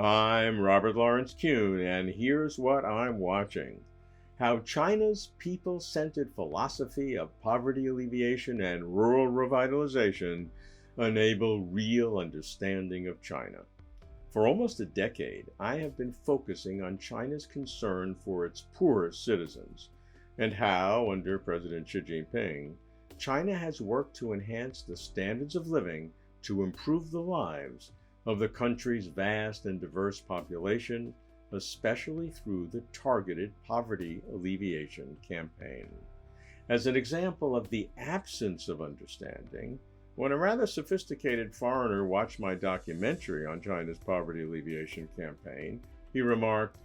I'm Robert Lawrence Kuhn, and here's what I'm watching. How China's people-centered philosophy of poverty alleviation and rural revitalization enable real understanding of China. For almost a decade, I have been focusing on China's concern for its poorest citizens, and how, under President Xi Jinping, China has worked to enhance the standards of living to improve the lives of the country's vast and diverse population, especially through the targeted poverty alleviation campaign. As an example of the absence of understanding, when a rather sophisticated foreigner watched my documentary on China's poverty alleviation campaign, he remarked,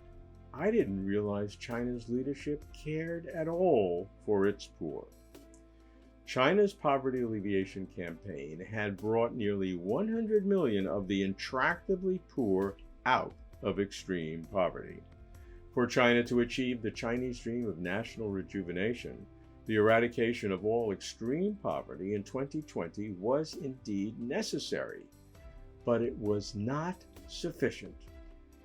"I didn't realize China's leadership cared at all for its poor." China's poverty alleviation campaign had brought nearly 100 million of the intractably poor out of extreme poverty. For China to achieve the Chinese dream of national rejuvenation, the eradication of all extreme poverty in 2020 was indeed necessary, but it was not sufficient.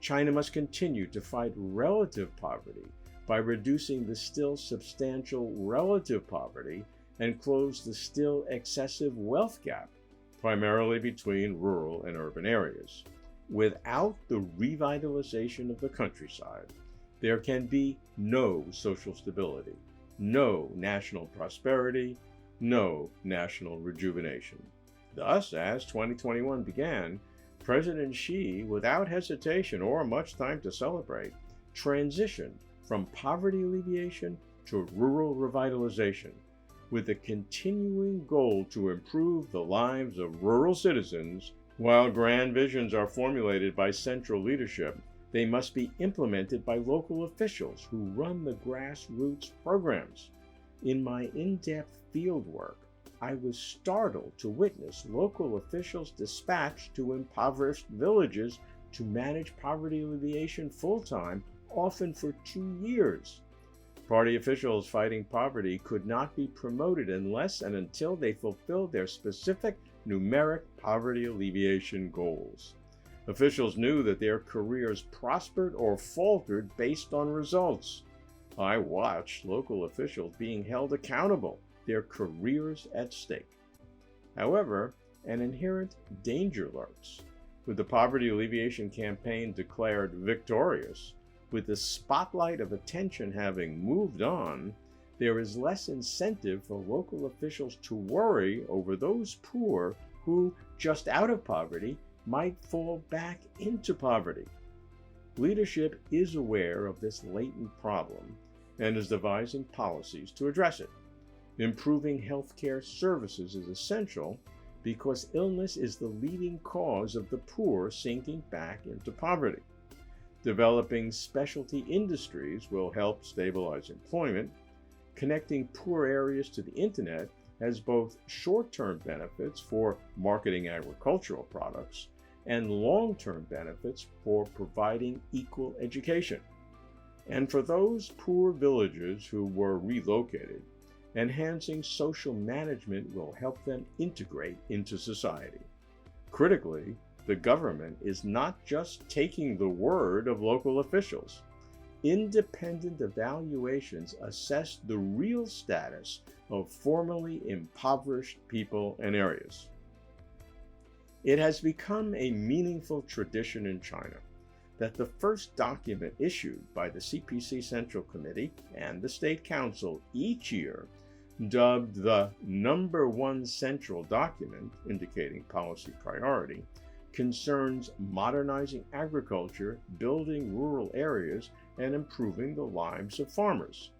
China must continue to fight relative poverty by reducing the still substantial relative poverty and close the still excessive wealth gap, primarily between rural and urban areas. Without the revitalization of the countryside, there can be no social stability, no national prosperity, no national rejuvenation. Thus, as 2021 began, President Xi, without hesitation or much time to celebrate, transitioned from poverty alleviation to rural revitalization, with the continuing goal to improve the lives of rural citizens. While grand visions are formulated by central leadership, they must be implemented by local officials who run the grassroots programs. In my in-depth field work, I was startled to witness local officials dispatched to impoverished villages to manage poverty alleviation full-time, often for 2 years. Party officials fighting poverty could not be promoted unless and until they fulfilled their specific numeric poverty alleviation goals. Officials knew that their careers prospered or faltered based on results. I watched local officials being held accountable, their careers at stake. However, an inherent danger lurks. With the poverty alleviation campaign declared victorious, with the spotlight of attention having moved on, there is less incentive for local officials to worry over those poor who, just out of poverty, might fall back into poverty. Leadership is aware of this latent problem and is devising policies to address it. Improving healthcare services is essential because illness is the leading cause of the poor sinking back into poverty. Developing specialty industries will help stabilize employment. Connecting poor areas to the internet has both short-term benefits for marketing agricultural products and long-term benefits for providing equal education. And for those poor villagers who were relocated, enhancing social management will help them integrate into society. Critically, the government is not just taking the word of local officials. Independent evaluations assess the real status of formerly impoverished people and areas. It has become a meaningful tradition in China that the first document issued by the CPC Central Committee and the State Council each year, dubbed the number one central document, indicating policy priority, concerns modernizing agriculture, building rural areas, and improving the lives of farmers.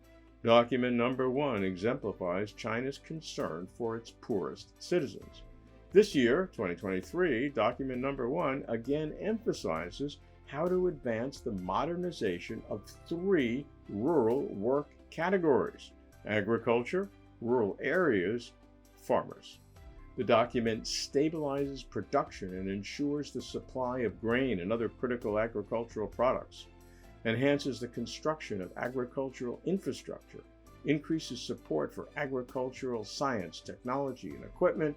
Document number one exemplifies China's concern for its poorest citizens. This year, 2023, document number one again emphasizes how to advance the modernization of 3 rural work categories: agriculture, rural areas, farmers. The document stabilizes production and ensures the supply of grain and other critical agricultural products, enhances the construction of agricultural infrastructure, increases support for agricultural science, technology, and equipment,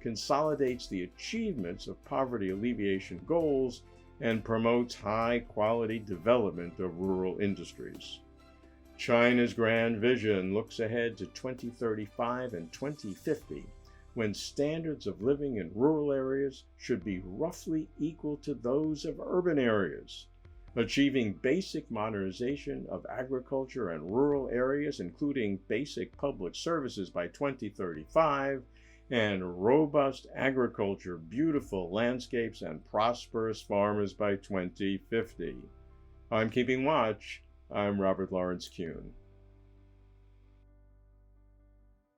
consolidates the achievements of poverty alleviation goals, and promotes high-quality development of rural industries. China's grand vision looks ahead to 2035 and 2050, when standards of living in rural areas should be roughly equal to those of urban areas. Achieving basic modernization of agriculture and rural areas, including basic public services by 2035, and robust agriculture, beautiful landscapes, and prosperous farmers by 2050. I'm keeping watch. I'm Robert Lawrence Kuhn.